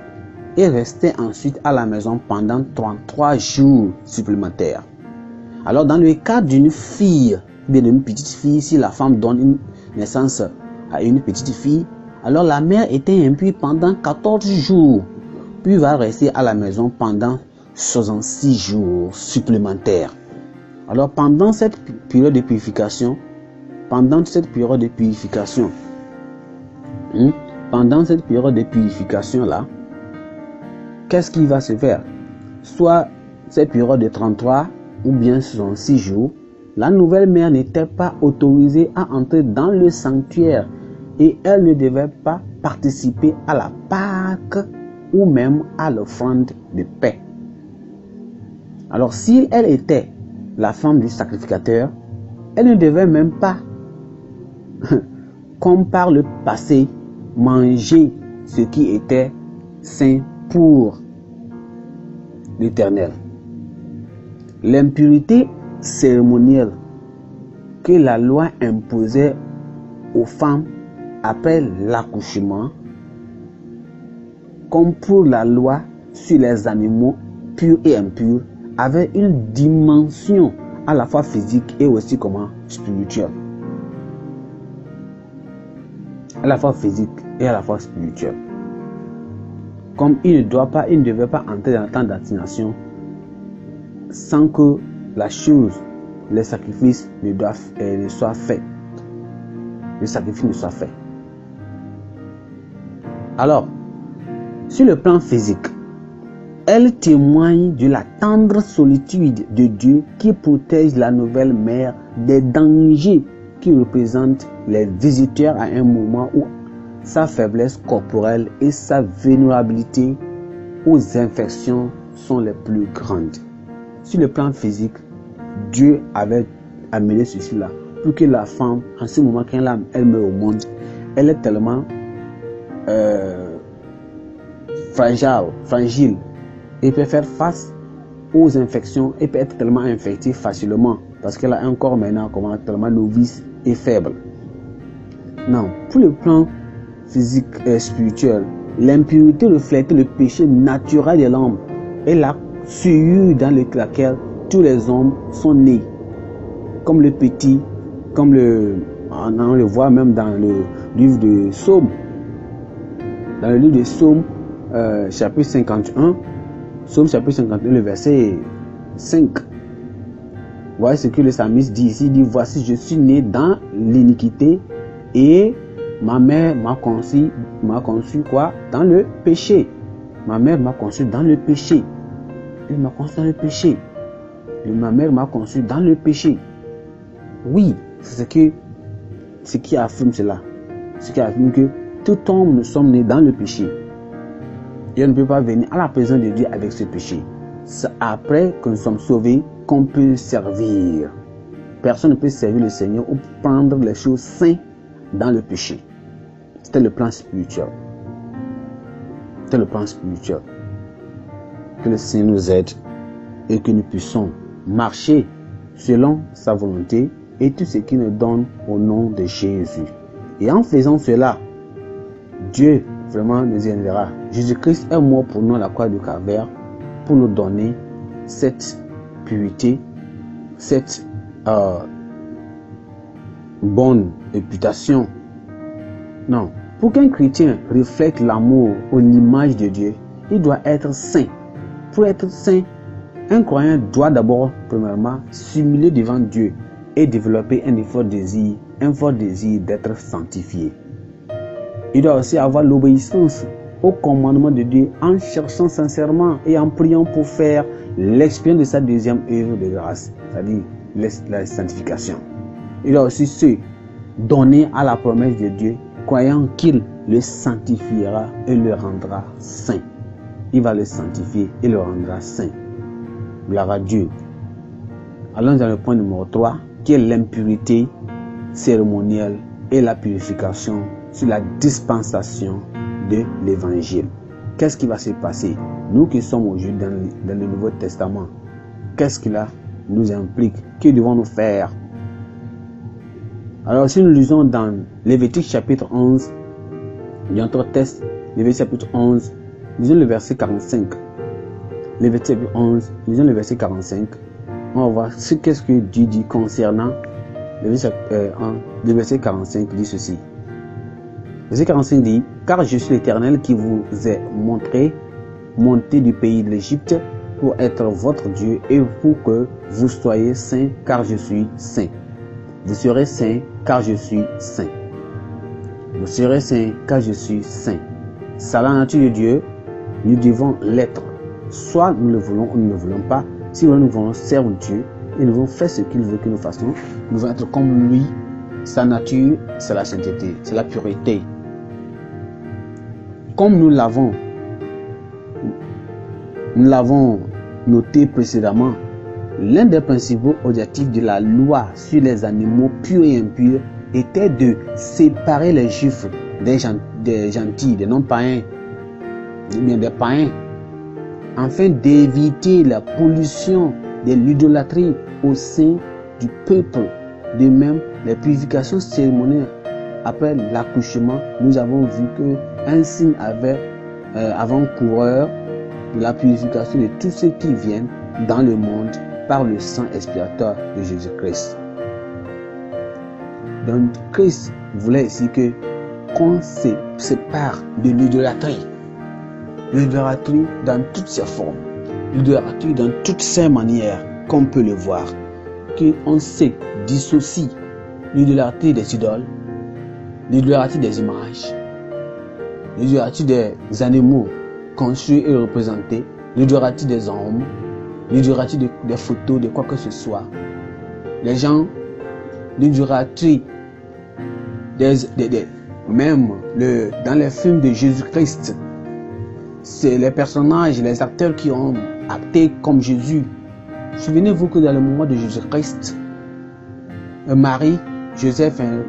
et restait ensuite à la maison pendant 33 jours supplémentaires. Alors dans le cas d'une fille, bien d'une petite fille, si la femme donne une naissance à une petite fille, alors la mère était impure pendant 14 jours, puis va rester à la maison pendant 66 jours supplémentaires. Alors pendant cette période de purification, là, qu'est-ce qui va se faire? Soit cette période de 33 ou bien 66 jours, la nouvelle mère n'était pas autorisée à entrer dans le sanctuaire et elle ne devait pas participer à la Pâque ou même à l'offrande de paix. Alors si elle était la femme du sacrificateur, elle ne devait même pas, comme par le passé, manger ce qui était saint pour l'Éternel. L'impurité cérémonielle que la loi imposait aux femmes après l'accouchement, comme pour la loi sur les animaux purs et impurs, avait une dimension à la fois physique et aussi comment spirituelle. À la fois physique et à la fois spirituelle. Comme il ne devait pas entrer dans le temps d'assignation sans que la chose, le sacrifice ne soit fait. Le sacrifice ne soit fait. Alors, sur le plan physique, elle témoigne de la tendre solitude de Dieu qui protège la nouvelle mère des dangers qui représentent les visiteurs à un moment où sa faiblesse corporelle et sa vulnérabilité aux infections sont les plus grandes. Sur le plan physique, Dieu avait amené ceci là pour que la femme, en ce moment qu'elle met au monde, elle est tellement fragile et peut faire face aux infections et peut être tellement infectée facilement parce qu'elle a un corps maintenant tellement novice et faible. Non, pour le plan physique et spirituel, l'impurité reflétait le péché naturel de l'homme et la souillure dans laquelle tous les hommes sont nés. Comme le petit, on le voit même dans le livre de Psaume. Dans le livre de Psaume, chapitre 51, Psaume chapitre 51, le verset 5. Voyez ce que le psalmiste dit ici. Il dit, voici, je suis né dans l'iniquité et ma mère m'a conçu quoi? Dans le péché. Ma mère m'a conçu dans le péché. Elle m'a conçu dans le péché. Et ma mère m'a conçu dans le péché. Oui, c'est ce qui affirme cela. Ce qui affirme que tout homme, nous sommes nés dans le péché. Et on ne peut pas venir à la présence de Dieu avec ce péché. C'est après que nous sommes sauvés qu'on peut servir. Personne ne peut servir le Seigneur ou prendre les choses saintes dans le péché. C'était le plan spirituel. C'était le plan spirituel. Que le Seigneur nous aide et que nous puissions marcher selon sa volonté et tout ce qu'il nous donne au nom de Jésus. Et en faisant cela, Dieu vraiment nous aidera. Jésus-Christ est mort pour nous à la croix du Calvaire pour nous donner cette pureté, cette bonne réputation. Non, pour qu'un chrétien reflète l'amour ou l'image de Dieu, il doit être saint. Pour être saint, un croyant doit d'abord, premièrement, s'humilier devant Dieu et développer un fort désir d'être sanctifié. Il doit aussi avoir l'obéissance au commandement de Dieu en cherchant sincèrement et en priant pour faire l'expérience de sa deuxième œuvre de grâce, c'est-à-dire la sanctification. Il y a aussi ceux donnés à la promesse de Dieu, croyant qu'il le sanctifiera et le rendra saint. Il va le sanctifier et le rendra saint. Gloire à Dieu. Allons dans le point numéro 3, qui est l'impurité cérémonielle et la purification sur la dispensation de l'évangile. Qu'est-ce qui va se passer? Nous qui sommes aujourd'hui dans le Nouveau Testament, qu'est-ce qui là nous implique? Que devons-nous faire? Alors si nous lisons dans Lévitique chapitre 11, il y a notre texte, Lévitique chapitre 11, lisons le verset 45. Lévitique chapitre 11, lisons le verset 45. On va voir qu'est-ce que Dieu dit concernant le verset 45 dit ceci. Verset 45 dit: car je suis l'Éternel qui vous ai monté du pays de l'Égypte pour être votre Dieu et pour que vous soyez saints, car je suis saint. Vous serez saints, car je suis saint. Vous serez saints, car je suis saint. C'est la nature de Dieu. Nous devons l'être. Soit nous le voulons ou nous ne le voulons pas. Si nous voulons servir Dieu et nous voulons faire ce qu'il veut que nous fassions, nous devons être comme lui. Sa nature, c'est la sainteté, c'est la pureté. Comme nous l'avons noté précédemment, l'un des principaux objectifs de la loi sur les animaux purs et impurs était de séparer les juifs des gentils, des non-païens, des païens, afin d'éviter la pollution de l'idolâtrie au sein du peuple. De même, les purifications cérémonielles après l'accouchement, nous avons vu qu'un signe avant-coureur de la purification de tous ceux qui viennent dans le monde par le sang expiatoire de Jésus-Christ. Donc Christ voulait ici qu'on se sépare de l'idolâtrie. L'idolâtrie dans toutes ses formes, l'idolâtrie dans toutes ses manières, qu'on peut le voir, qu'on se dissocie l'idolâtrie des idoles, l'idolâtrie des images, l'idolâtrie des animaux construits et représentés, l'idolâtrie des hommes, l'idolâtrie des photos, de quoi que ce soit. Les gens, l'idolâtrie même dans les films de Jésus-Christ, c'est les personnages, les acteurs qui ont acté comme Jésus. Souvenez-vous que dans le moment de Jésus-Christ, Marie, Joseph, en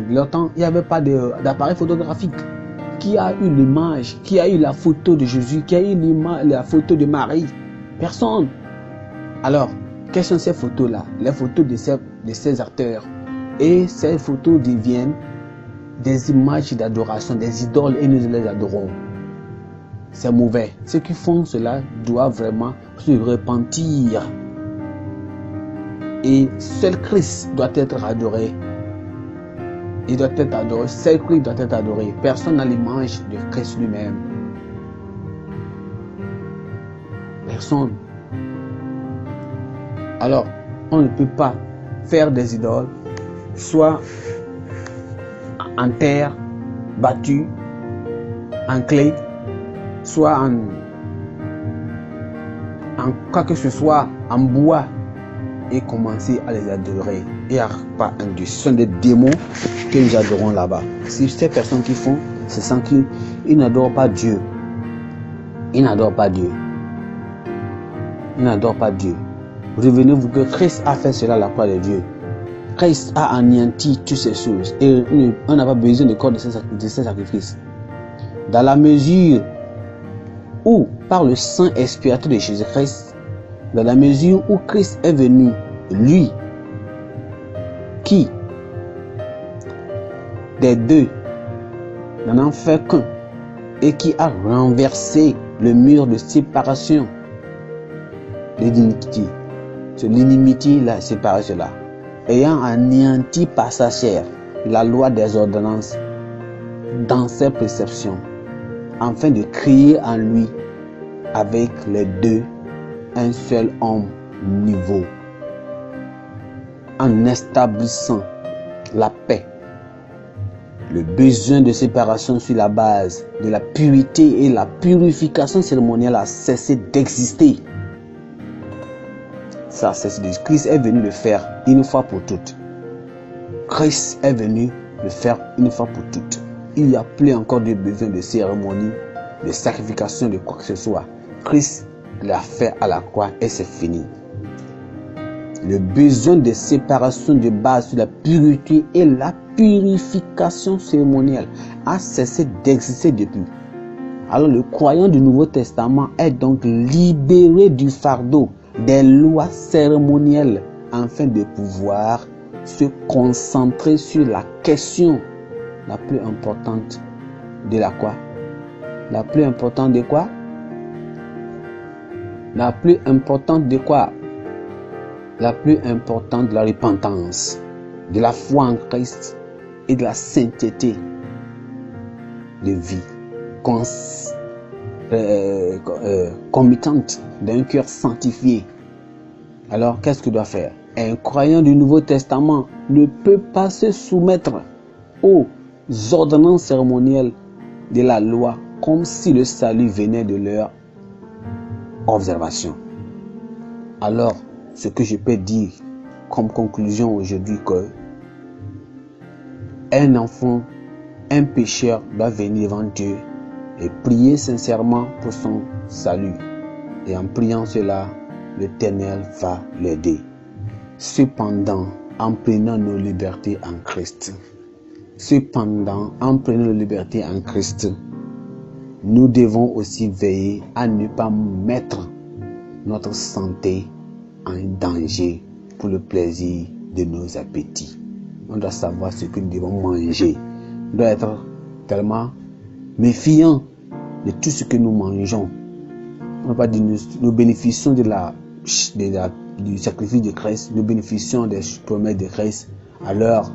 leur temps, il n'y avait pas d'appareil photographique. Qui a eu l'image, qui a eu la photo de Jésus, qui a eu la photo de Marie? Personne. Alors, quelles sont ces photos-là? Les photos de ces acteurs. Et ces photos deviennent des images d'adoration, des idoles, et nous les adorons. C'est mauvais. Ceux qui font cela doivent vraiment se repentir. Et seul Christ doit être adoré. Il doit être adoré. Seul Christ doit être adoré. Personne n'a l'image de Christ lui-même. Personne. Alors, on ne peut pas faire des idoles, soit en terre, battue, en clé, soit en quoi que ce soit, en bois, et commencer à les adorer. Il n'y a pas un Dieu. Ce sont des démons que nous adorons là-bas. Si ces personnes qui font, c'est sans qu'ils n'adorent pas Dieu. Ils n'adorent pas Dieu. Ils n'adorent pas Dieu. Revenez-vous que Christ a fait cela à la croix de Dieu. Christ a anéanti toutes ces choses. Et on n'a pas besoin de corps de ces sacrifices. Dans la mesure où, par le sang expiatoire de Jésus-Christ, dans la mesure où Christ est venu, lui, qui, des deux, n'en a fait qu'un, et qui a renversé le mur de séparation de l'iniquité. C'est l'inimitié, la séparation là, ayant anéanti par sa chair la loi des ordonnances dans ses préceptions, afin de créer en lui, avec les deux, un seul homme nouveau, en établissant la paix. Le besoin de séparation sur la base de la pureté et la purification cérémonielle a cessé d'exister. Ça a cessé. Christ est venu le faire une fois pour toutes. Christ est venu le faire une fois pour toutes. Il n'y a plus encore de besoin de cérémonie, de sacrification, de quoi que ce soit. Christ l'a fait à la croix et c'est fini. Le besoin de séparation de base sur la pureté et la purification cérémonielle a cessé d'exister depuis. Alors le croyant du Nouveau Testament est donc libéré du fardeau des lois cérémonielles afin de pouvoir se concentrer sur la question la plus importante de la quoi? La plus importante de quoi? La plus importante de quoi? La plus importante de la repentance, de la foi en Christ et de la sainteté de vie committante d'un cœur sanctifié. Alors, qu'est-ce qu'il doit faire? Un croyant du Nouveau Testament ne peut pas se soumettre aux ordonnances cérémonielles de la loi comme si le salut venait de leur observation. Alors, ce que je peux dire comme conclusion aujourd'hui, que un enfant, un pécheur doit venir devant Dieu et prier sincèrement pour son salut. Et en priant cela, l'Éternel va l'aider. Cependant, en prenant nos libertés en Christ, nous devons aussi veiller à ne pas mettre notre santé en danger pour le plaisir de nos appétits. On doit savoir ce que nous devons manger. On doit être tellement méfiant de tout ce que nous mangeons. On ne va pas dire nous bénéficions du sacrifice de Christ, nous bénéficions des promesses de Christ. Alors,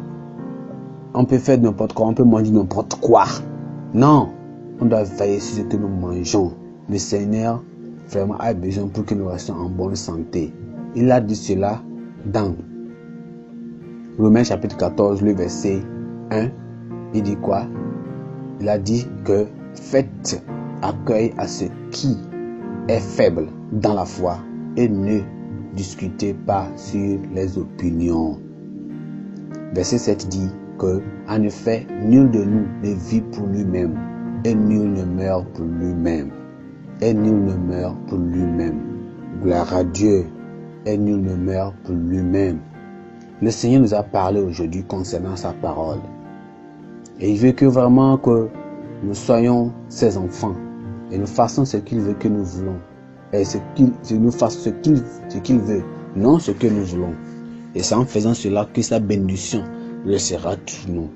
on peut faire n'importe quoi, on peut manger n'importe quoi. Non, on doit veiller sur ce que nous mangeons. Le Seigneur vraiment a besoin pour que nous restions en bonne santé. Il a dit cela dans Romains chapitre 14, le verset 1. Il dit quoi? Il a dit que faites accueil à ce qui est faible dans la foi et ne discutez pas sur les opinions. Verset 7 dit que, en effet, nul de nous ne vit pour lui-même et nul ne meurt pour lui-même. Et nul ne meurt pour lui-même. Gloire à Dieu. Et nul ne meurt pour lui-même. Le Seigneur nous a parlé aujourd'hui concernant sa parole. Et il veut que vraiment que nous soyons ses enfants et nous fassons ce qu'il veut que nous voulons. Et nous fassons ce qu'il veut, non ce que nous voulons. Et c'est en faisant cela que sa bénédiction restera sur nous.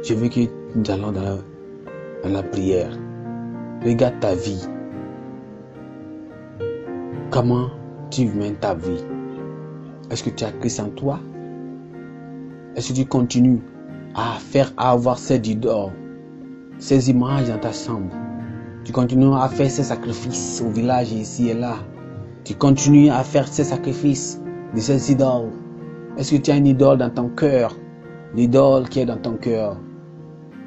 Je veux que nous allons dans la prière. Regarde ta vie. Comment tu mènes ta vie? Est-ce que tu as Christ en toi? Est-ce que tu continues à avoir ces idoles, ces images dans ta chambre? Tu continues à faire ces sacrifices au village ici et là? Tu continues à faire ces sacrifices de ces idoles? Est-ce que tu as une idole dans ton cœur? L'idole qui est dans ton cœur.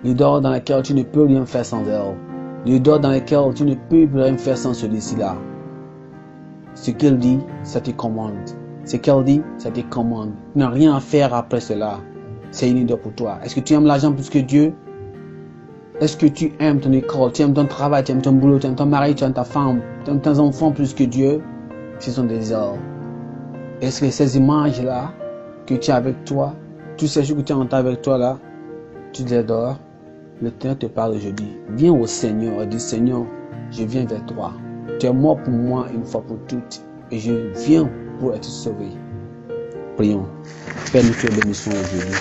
L'idole dans laquelle tu ne peux rien faire sans elle. L'idole dans laquelle tu ne peux rien faire sans celui-ci-là. Ce qu'elle dit, ça te commande. Ce qu'elle dit, ça te commande. Tu n'as rien à faire après cela. C'est une idole pour toi. Est-ce que tu aimes l'argent plus que Dieu? Est-ce que tu aimes ton école, tu aimes ton travail, tu aimes ton boulot, tu aimes ton mari, tu aimes ta femme, tu aimes tes enfants plus que Dieu? Ce sont des idoles. Est-ce que ces images-là que tu as avec toi, tous ces choses que tu as avec toi là, tu les adores? Le Seigneur te parle aujourd'hui. Viens au Seigneur et dis: Seigneur, je viens vers toi. Tu es mort pour moi une fois pour toutes et je viens pour être sauvé. Prions. Père, nous te bénissons aujourd'hui.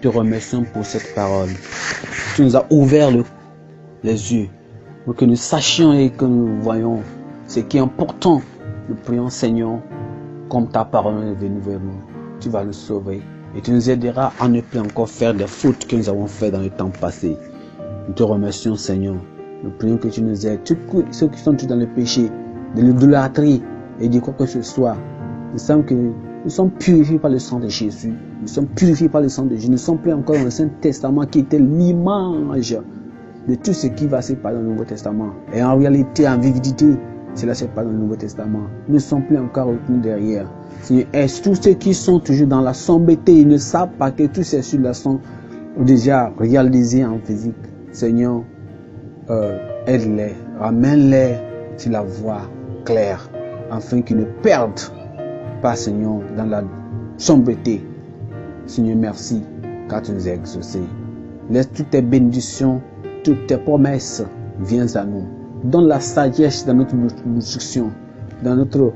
Te remercions pour cette parole. Tu nous as ouvert les yeux pour que nous sachions et que nous voyons ce qui est important. Nous prions, Seigneur, comme ta parole est venue vers nous. Tu vas nous sauver et tu nous aideras à ne plus encore faire des fautes que nous avons faites dans le temps passé. Nous te remercions, Seigneur. Nous prions que tu nous aides. Tous ceux qui sont dans le péché, de l'idolâtrie et de quoi que ce soit, nous savons que nous sommes purifiés par le sang de Jésus. Nous sommes purifiés par le sang de Jésus. Nous ne sommes plus encore dans le Saint-Testament qui était l'image de tout ce qui va se passer dans le Nouveau Testament. Et en réalité, en vérité, Cela c'est pas dans le Nouveau Testament. Ils ne sont plus encore retenus derrière. Seigneur, est-ce tous ceux qui sont toujours dans la sombreté, ils ne savent pas que tous ces choses-là sont déjà réalisés en physique. Seigneur, aide-les, ramène-les sur la voie claire, afin qu'ils ne perdent pas, Seigneur, dans la sombreté. Seigneur, merci, car tu nous as exaucés. Laisse toutes tes bénédictions, toutes tes promesses viennent à nous. Donne la sagesse dans notre nutrition, dans notre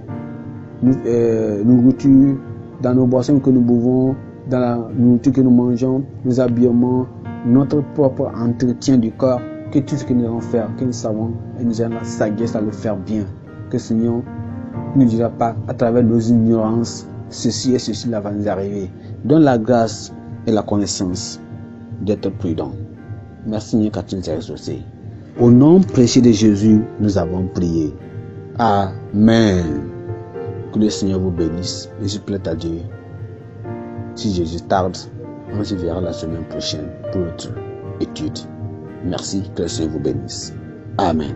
nourriture, dans nos boissons que nous buvons, dans la nourriture que nous mangeons, nos habillements, notre propre entretien du corps, que tout ce que nous allons faire, que nous savons, et nous avons la sagesse à le faire bien. Que Seigneur ne dira pas à travers nos ignorances, ceci et ceci là va nous arriver. Donne la grâce et la connaissance d'être prudent. Merci Seigneur car tu nous as exaucés. Au nom précieux de Jésus, nous avons prié. Amen. Que le Seigneur vous bénisse et je plaide à Dieu. Si Jésus tarde, on se verra la semaine prochaine pour notre étude. Merci, que le Seigneur vous bénisse. Amen.